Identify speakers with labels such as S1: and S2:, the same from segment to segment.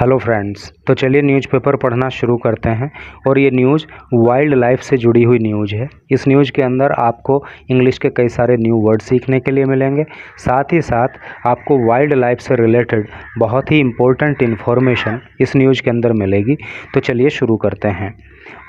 S1: Hello friends, तो चलिए newspaper पढ़ना शुरू करते हैं। और ये न्यूज़ वाइल्ड लाइफ से जुड़ी हुई न्यूज़ है। इस न्यूज़ के अंदर आपको इंग्लिश के कई सारे न्यू वर्ड सीखने के लिए मिलेंगे। साथ ही साथ आपको वाइल्ड लाइफ से रिलेटेड बहुत ही इम्पोर्टेंट इन्फॉर्मेशन इस न्यूज़ के अंदर मिलेगी। तो चलिए शुरू करते हैं।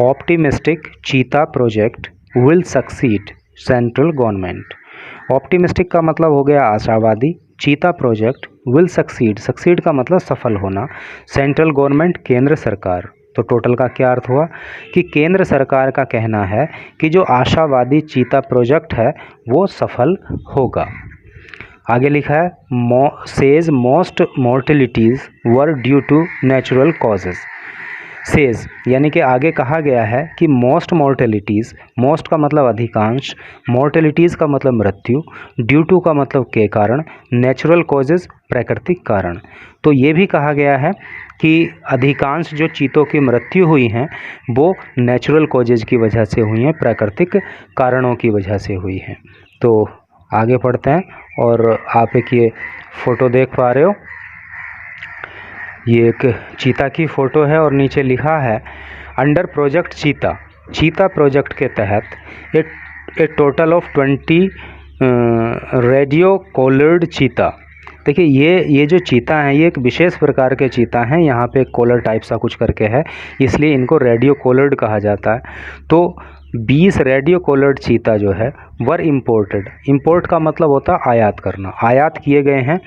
S1: ऑप्टिमिस्टिक चीता project will succeed central government. Optimistic का मतलब हो गया आशावादी, चीता प्रोजेक्ट विल सक्सीड, सक्सीड का मतलब सफल होना, सेंट्रल गवर्नमेंट केंद्र सरकार। तो टोटल का क्या अर्थ हुआ कि केंद्र सरकार का कहना है कि जो आशावादी चीता प्रोजेक्ट है वो सफल होगा। आगे लिखा है says most mortalities were due to natural causes. Says यानी कि आगे कहा गया है कि मोस्ट मोर्टेलिटीज़, मोस्ट का मतलब अधिकांश, मोर्टेलिटीज़ का मतलब मृत्यु, ड्यू टू का मतलब के कारण, नेचुरल कॉजेज़ प्राकृतिक कारण। तो ये भी कहा गया है कि अधिकांश जो चीतों की मृत्यु हुई हैं वो नेचुरल कॉजेज़ की वजह से हुई हैं, प्राकृतिक कारणों की वजह से हुई हैं। तो आगे पढ़ते हैं और आप एक ये फ़ोटो देख पा रहे हो, ये एक चीता की फ़ोटो है और नीचे लिखा है अंडर प्रोजेक्ट चीता। चीता प्रोजेक्ट के तहत ए टोटल ऑफ 20 रेडियो कोलर्ड चीता। देखिए ये जो चीता हैं ये एक विशेष प्रकार के चीता हैं। यहाँ पे कोलर टाइप सा कुछ करके है, इसलिए इनको रेडियो कोलर्ड कहा जाता है। तो 20 रेडियो कोलर्ड चीता जो है वर इम्पोर्टेड। इम्पोर्ट का मतलब होता है आयात करना। आयात किए गए हैं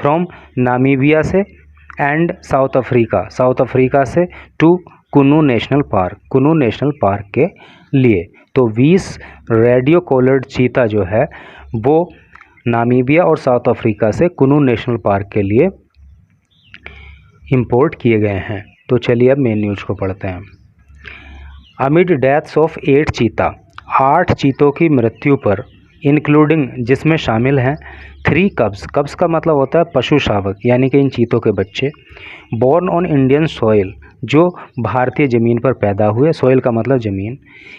S1: फ्रॉम नामीबिया से and south Africa, south Africa से टू कुनू नेशनल पार्क, कुनू नेशनल पार्क के लिए। तो 20 रेडियो कोलर्ड चीता जो है वो नामीबिया और साउथ अफ्रीका से कुनू नेशनल पार्क के लिए इंपोर्ट किए गए हैं। तो चलिए अब मेन न्यूज़ को पढ़ते हैं। अमिड डेथ्स ऑफ 8 चीता, 8 चीतों की मृत्यु पर, इंक्लूडिंग जिसमें शामिल हैं 3 कब्स। कब्स का मतलब होता है पशु शावक, यानी कि इन चीतों के बच्चे, बोर्न ऑन इंडियन सॉइल, जो भारतीय ज़मीन पर पैदा हुए, सॉइल का मतलब ज़मीन,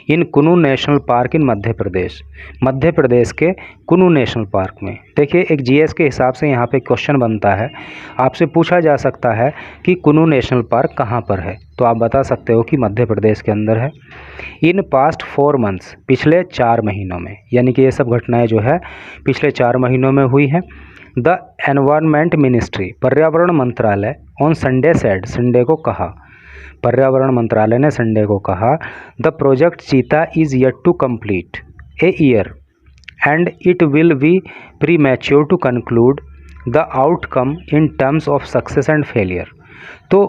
S1: इन कुनू नेशनल पार्क इन मध्य प्रदेश, मध्य प्रदेश के कुनू नेशनल पार्क में। देखिए एक जीएस के हिसाब से यहाँ पे क्वेश्चन बनता है, आपसे पूछा जा सकता है कि कुनू नेशनल पार्क कहाँ पर है, तो आप बता सकते हो कि मध्य प्रदेश के अंदर है। इन पास्ट 4 मंथ्स, पिछले 4 महीनों में, यानी कि ये सब घटनाएं जो है पिछले 4 महीनों में हुई हैं। द एनवायरनमेंट मिनिस्ट्री, पर्यावरण मंत्रालय, ऑन संडे सेड, संडे को कहा, पर्यावरण मंत्रालय ने संडे को कहा, the project cheetah is yet to complete a year and it will be premature to conclude the outcome in terms of success and failure. तो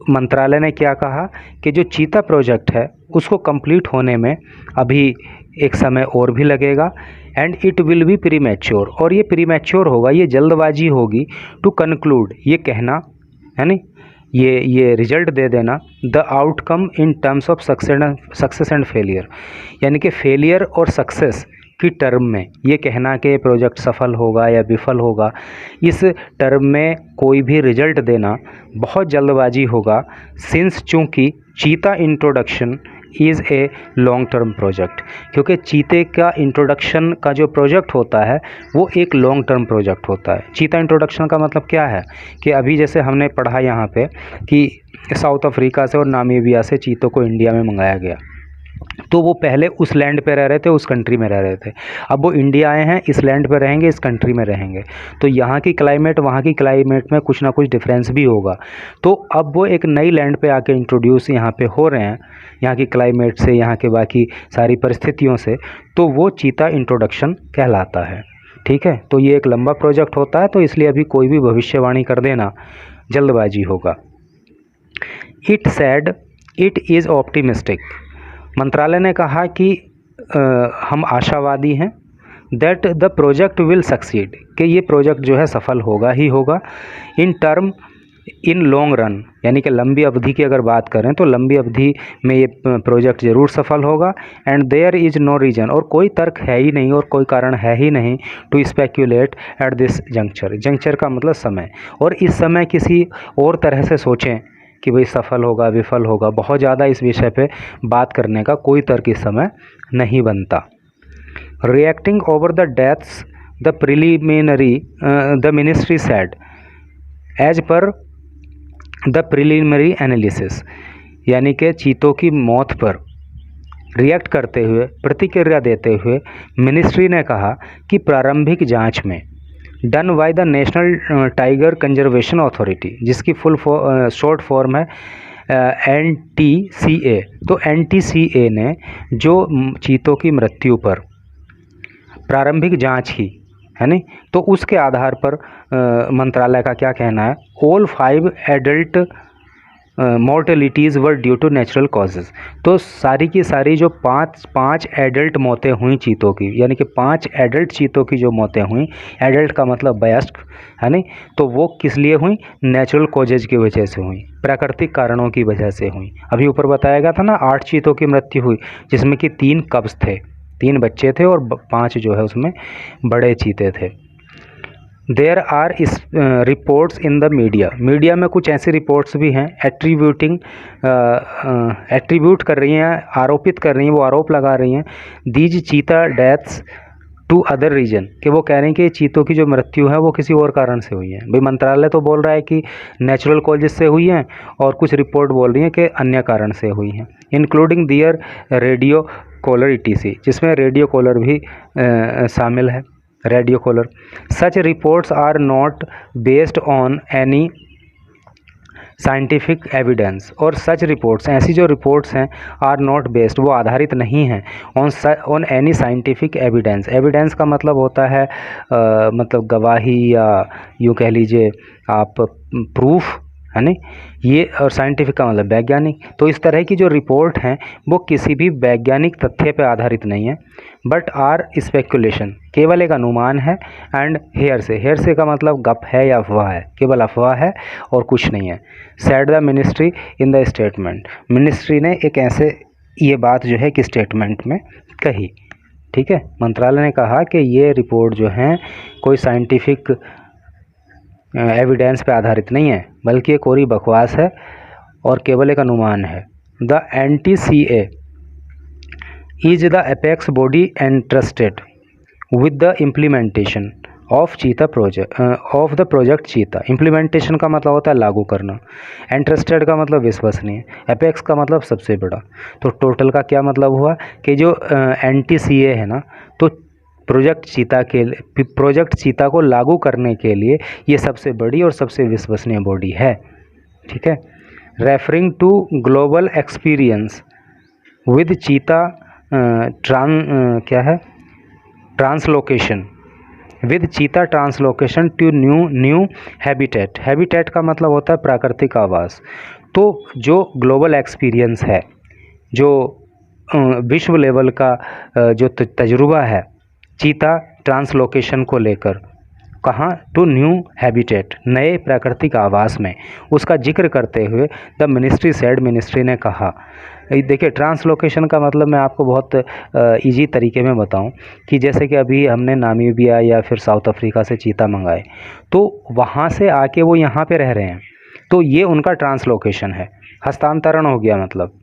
S1: मंत्रालय ने क्या कहा कि जो चीता प्रोजेक्ट है उसको कंप्लीट होने में अभी एक समय और भी लगेगा, and it will be pre mature, और ये प्री मैच्योर होगा, ये जल्दबाजी होगी, टू कंक्लूड, ये कहना है नहीं, ये रिजल्ट दे देना, the outcome in terms of success and failure, यानी कि फेलियर और सक्सेस की टर्म में ये कहना कि प्रोजेक्ट सफल होगा या विफल होगा, इस टर्म में कोई भी रिजल्ट देना बहुत जल्दबाजी होगा। सिंस चूँकि चीता introduction is a long term project, क्योंकि चीते का इंट्रोडक्शन का जो प्रोजेक्ट होता है वो एक लॉन्ग टर्म प्रोजेक्ट होता है। चीता इंट्रोडक्शन का मतलब क्या है कि अभी जैसे हमने पढ़ा यहाँ पे कि साउथ अफ्रीका से और नामीबिया से चीतों को इंडिया में मंगाया गया, तो वो पहले उस लैंड पे रह रहे थे, उस कंट्री में रह रहे थे, अब वो इंडिया आए हैं, इस लैंड पे रहेंगे, इस कंट्री में रहेंगे, तो यहाँ की क्लाइमेट वहाँ की क्लाइमेट में कुछ ना कुछ डिफरेंस भी होगा। तो अब वो एक नई लैंड पे आके इंट्रोड्यूस यहाँ पे हो रहे हैं, यहाँ की क्लाइमेट से, यहाँ के बाकी सारी परिस्थितियों से, तो वो चीता इंट्रोडक्शन कहलाता है। ठीक है, तो ये एक लंबा प्रोजेक्ट होता है, तो इसलिए अभी कोई भी भविष्यवाणी कर देना जल्दबाजी होगा। It sad it is optimistic, मंत्रालय ने कहा कि हम आशावादी हैं, that the project will succeed, कि ये प्रोजेक्ट जो है सफल होगा ही होगा, इन लॉन्ग रन, यानी कि लंबी अवधि की अगर बात करें तो लंबी अवधि में ये प्रोजेक्ट ज़रूर सफल होगा, and there is no reason, और कोई तर्क है ही नहीं और कोई कारण है ही नहीं, to speculate at this juncture, juncture का मतलब समय, और इस समय किसी और तरह से सोचें कि भाई सफल होगा विफल होगा, बहुत ज़्यादा इस विषय पे बात करने का कोई तर्क इस समय नहीं बनता। Reacting over the deaths the preliminary the ministry said, as per the preliminary analysis, यानी कि चीतों की मौत पर रिएक्ट करते हुए, प्रतिक्रिया देते हुए मिनिस्ट्री ने कहा कि प्रारंभिक जांच में done by the national tiger conservation authority, जिसकी फुल शॉर्ट फॉर्म है NTCA, तो NTCA ने जो चीतों की मृत्यु पर प्रारंभिक जांच की है नहीं, तो उसके आधार पर मंत्रालय का क्या कहना है, all 5 adult mortalities were due to natural causes. तो सारी की सारी जो पाँच एडल्ट मौतें हुई चीतों की, यानी कि 5 एडल्ट चीतों की जो मौतें हुई, एडल्ट का मतलब वयस्क है नहीं, तो वो किस लिए हुई, नेचुरल कॉजेज की वजह से हुई, प्राकृतिक कारणों की वजह से हुई। अभी ऊपर बताया गया था ना 8 चीतों की मृत्यु हुई, जिसमें कि 3 कब्ज़ थे, 3 बच्चे थे और 5 जो है उसमें बड़े चीते थे। देयर आर इस रिपोर्ट्स इन द मीडिया में कुछ ऐसी रिपोर्ट्स भी हैं एट्रीब्यूट कर रही हैं, आरोपित कर रही हैं, वो आरोप लगा रही हैं दीज चीता डेथ्स टू अदर रीजन, कि वो कह रहे हैं कि चीतों की जो मृत्यु है वो किसी और कारण से हुई है। भाई मंत्रालय तो बोल रहा है कि नेचुरल कॉजेज से हुई हैं, और कुछ रिपोर्ट बोल रही हैं कि अन्य कारण से हुई हैं, including their radio collar ETC, जिसमें रेडियो कॉलर भी शामिल है, radio collar. Such reports are not based on any scientific evidence, और सच रिपोर्ट्स, ऐसी जो रिपोर्ट्स हैं, आर नॉट बेस्ड, वो आधारित नहीं हैं ऑन एनी साइंटिफिक एविडेंस का मतलब होता है मतलब गवाही, या यूँ कह लीजिए आप प्रूफ, है नहीं, ये, और साइंटिफिक का मतलब वैज्ञानिक। तो इस तरह की जो रिपोर्ट हैं वो किसी भी वैज्ञानिक तथ्य पर आधारित नहीं है, बट आर स्पेकुलेशन, केवल एक अनुमान है, एंड हेयर से का मतलब गप है या अफवाह है, केवल अफवाह है और कुछ नहीं है। Said the ministry in the statement, ministry ने एक ऐसे ये बात जो है कि स्टेटमेंट में कही, ठीक है। मंत्रालय ने कहा कि ये रिपोर्ट जो है कोई साइंटिफिक एविडेंस पे आधारित नहीं है, बल्कि ये कोरी बकवास है और केवल एक अनुमान है। The NTCA is the apex body entrusted with the implementation of चीता प्रोजेक्ट ऑफ द प्रोजेक्ट चीता। इम्प्लीमेंटेशन का मतलब होता है लागू करना, इंटरेस्टेड का मतलब विश्वसनीय, एपेक्स का मतलब सबसे बड़ा। तो टोटल का क्या मतलब हुआ कि जो NTCA है ना, तो प्रोजेक्ट चीता को लागू करने के लिए ये सबसे बड़ी और सबसे विश्वसनीय बॉडी है, ठीक है। Referring to global experience with cheetah translocation with cheetah translocation to new habitat का मतलब होता है प्राकृतिक आवास। तो जो ग्लोबल एक्सपीरियंस है, जो विश्व लेवल का जो तजुर्बा है चीता ट्रांसलोकेशन को लेकर, कहाँ, टू न्यू हैबिटेट, नए प्राकृतिक आवास में, उसका जिक्र करते हुए द मिनिस्ट्री ने कहा। देखिए ट्रांसलोकेशन का मतलब मैं आपको बहुत इजी तरीके में बताऊं कि जैसे कि अभी हमने नामीबिया या फिर साउथ अफ्रीका से चीता मंगाए, तो वहाँ से आके वो यहाँ पे रह रहे हैं, तो ये उनका ट्रांसलोकेशन है, हस्तांतरण हो गया मतलब।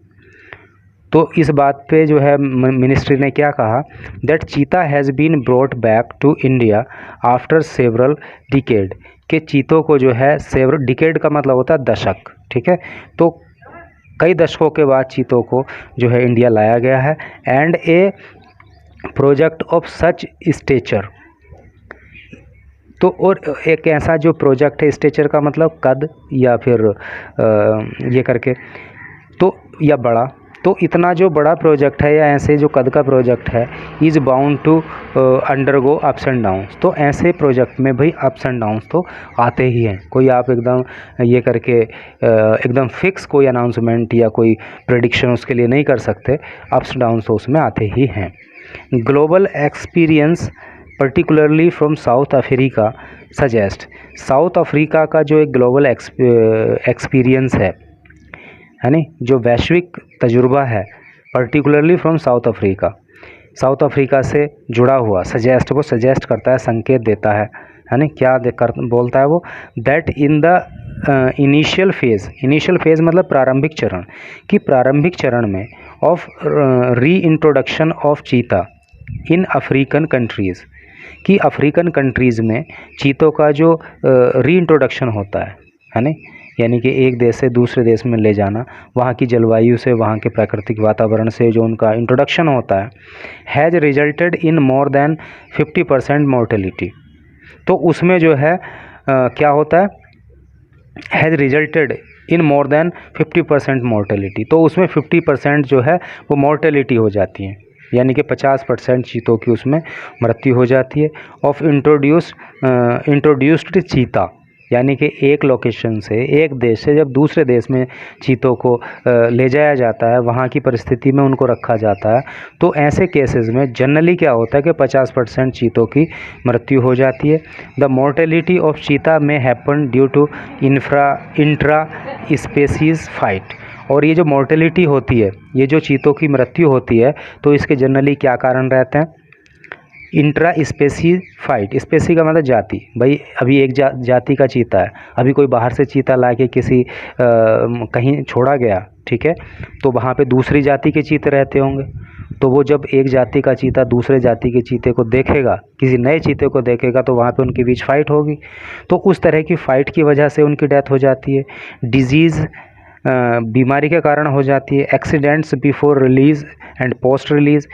S1: तो इस बात पे जो है मिनिस्ट्री ने क्या कहा, that cheetah has been brought back to India after several decade, के चीतों को जो है सेवरल डिकेड का मतलब होता है दशक, ठीक है। तो कई दशकों के बाद चीतों को जो है इंडिया लाया गया है, and a project of such stature, तो और एक ऐसा जो प्रोजेक्ट है, स्टेचर का मतलब कद या फिर ये करके, तो या बड़ा, तो इतना जो बड़ा प्रोजेक्ट है या ऐसे जो कद का प्रोजेक्ट है, is bound to undergo ups and downs. तो ऐसे प्रोजेक्ट में भाई अप्स एंड डाउन्स तो आते ही हैं, कोई आप एकदम ये करके एकदम फिक्स कोई अनाउंसमेंट या कोई प्रेडिक्शन उसके लिए नहीं कर सकते, अप्स डाउन्स तो उसमें आते ही हैं। Global experience particularly from south Africa suggest, south Africa का जो एक ग्लोबल एक्सपीरियंस है नहीं, जो वैश्विक तजुर्बा है, पर्टिकुलरली फ्रॉम साउथ अफ्रीका से जुड़ा हुआ, सजेस्ट, वो सजेस्ट करता है, संकेत देता है नहीं, क्या बोलता है वो, that in the initial phase मतलब प्रारंभिक चरण, कि प्रारंभिक चरण में ऑफ री इंट्रोडक्शन ऑफ चीता इन अफ्रीकन कंट्रीज़, कि अफ्रीकन कंट्रीज़ में चीतों का जो री इंट्रोडक्शन होता है नहीं, यानी कि एक देश से दूसरे देश में ले जाना, वहाँ की जलवायु से, वहाँ के प्राकृतिक वातावरण से जो उनका इंट्रोडक्शन होता है, has resulted in more than 50% mortality. तो उसमें जो है क्या होता है, has resulted in more than 50% mortality, तो उसमें 50% जो है वो मोर्टेलिटी हो जाती है, यानी कि 50% चीतों की उसमें मृत्यु हो जाती है। ऑफ इंट्रोड्यूस्ड चीता, यानी कि एक लोकेशन से, एक देश से जब दूसरे देश में चीतों को ले जाया जाता है, वहाँ की परिस्थिति में उनको रखा जाता है, तो ऐसे केसेस में जनरली क्या होता है कि 50% चीतों की मृत्यु हो जाती है। द मोर्टेलिटी ऑफ चीता में happen due to intra species fight. और ये जो मोर्टेलिटी होती है, ये जो चीतों की मृत्यु होती है, तो इसके जनरली क्या कारण रहते हैं, इंट्रा स्पेसी फाइट। स्पेसी का मतलब जाति, भाई अभी एक जाति का चीता है, अभी कोई बाहर से चीता ला के किसी कहीं छोड़ा गया, ठीक है, तो वहाँ पे दूसरी जाति के चीते रहते होंगे, तो वो जब एक जाति का चीता दूसरे जाति के चीते को देखेगा, किसी नए चीते को देखेगा, तो वहाँ पे उनके बीच फ़ाइट होगी, तो उस तरह की फ़ाइट की वजह से उनकी डेथ हो जाती है। डिजीज़, बीमारी के कारण हो जाती है। Accidents before release and post release,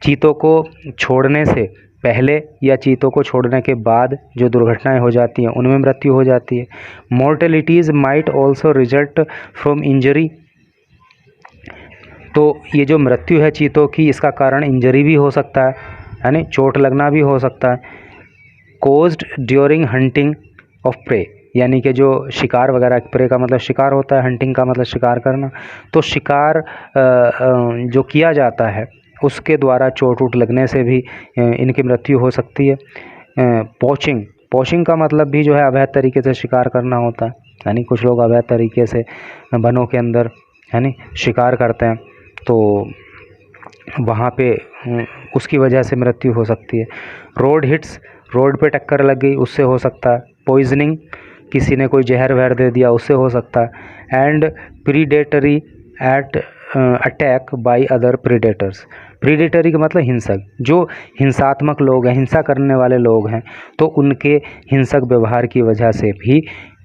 S1: चीतों को छोड़ने से पहले या चीतों को छोड़ने के बाद जो दुर्घटनाएं हो जाती हैं, उनमें मृत्यु हो जाती है। Mortalities might also result from injury, तो ये जो मृत्यु है चीतों की, इसका कारण इंजरी भी हो सकता है, यानी चोट लगना भी हो सकता है। Caused during hunting of prey, यानी कि जो शिकार वगैरह, प्रे का मतलब शिकार होता है, हंटिंग का मतलब शिकार करना, तो शिकार जो किया जाता है उसके द्वारा चोट वोट लगने से भी इनकी मृत्यु हो सकती है। पोचिंग, पोचिंग का मतलब भी जो है अवैध तरीके से शिकार करना होता है, यानी कुछ लोग अवैध तरीके से वनों के अंदर यानी शिकार करते हैं, तो वहाँ पे उसकी वजह से मृत्यु हो सकती है। रोड हिट्स, रोड पे टक्कर लग गई, उससे हो सकता है। पॉइजनिंग, किसी ने कोई जहर वहर दे दिया, उससे हो सकता है। And predatory at attack by other predators, predatory का मतलब हिंसक, जो हिंसात्मक लोग हैं, हिंसा करने वाले लोग हैं, तो उनके हिंसक व्यवहार की वजह से भी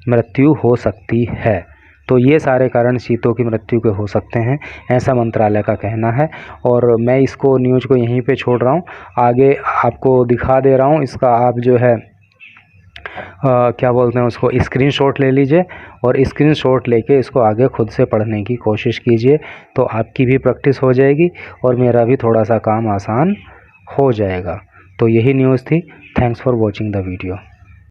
S1: मृत्यु हो सकती है। तो ये सारे कारण चीतों की मृत्यु के हो सकते हैं, ऐसा मंत्रालय का कहना है। और मैं इसको न्यूज़ को यहीं पे छोड़ रहा हूँ, आगे आपको दिखा दे रहा हूँ इसका, आप जो है क्या बोलते हैं उसको, स्क्रीनशॉट ले लीजिए और स्क्रीनशॉट लेके इसको आगे खुद से पढ़ने की कोशिश कीजिए, तो आपकी भी प्रैक्टिस हो जाएगी और मेरा भी थोड़ा सा काम आसान हो जाएगा। तो यही न्यूज़ थी। Thanks for watching the video.